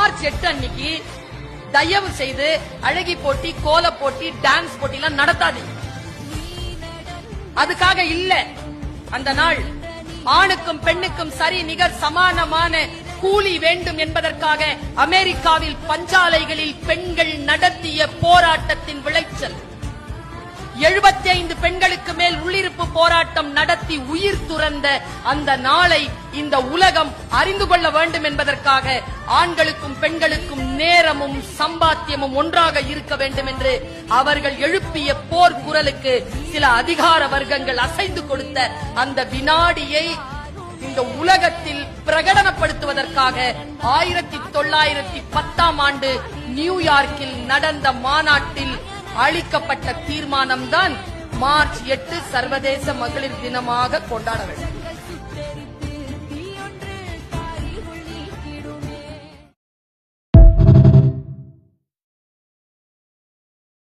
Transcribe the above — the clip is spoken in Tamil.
மார்ச் 8 அன்னைக்கு தயவு செய்து அழகி போட்டி, கோல போட்டி, டான்ஸ் போட்டி எல்லாம் நடத்தாதீங்க. அதுக்காக இல்ல அந்த நாள். ஆணுக்கும் பெண்ணுக்கும் சரி நிகர் சமானமான கூலி வேண்டும் என்பதற்காக அமெரிக்காவில் பஞ்சாலைகளில் பெண்கள் நடத்திய போராட்டத்தின் விளைச்சல். 75 பெண்களுக்கு மேல் உள்ளிருப்பு போராட்டம் நடத்தி உயிர் துறந்த அந்த நாளை இந்த உலகம் அறிந்து கொள்ள வேண்டும் என்பதற்காக ஆண்களுக்கும் பெண்களுக்கும் நேரமும் சம்பாத்தியமும் ஒன்றாக இருக்க வேண்டும் என்று அவர்கள் எழுப்பிய போர் குரலுக்கு சில அதிகார வர்க்கங்கள் அசைந்து கொடுத்த அந்த வினாடியை இந்த உலகத்தில் பிரகடனப்படுத்துவதற்காக 1910ஆம் ஆண்டு நியூயார்க்கில் நடந்த மாநாட்டில் அளிக்கப்பட்ட தீர்மானம்தான் மார்ச் 8 சர்வதேச மகளிர் தினமாக கொண்டாட வேண்டும்.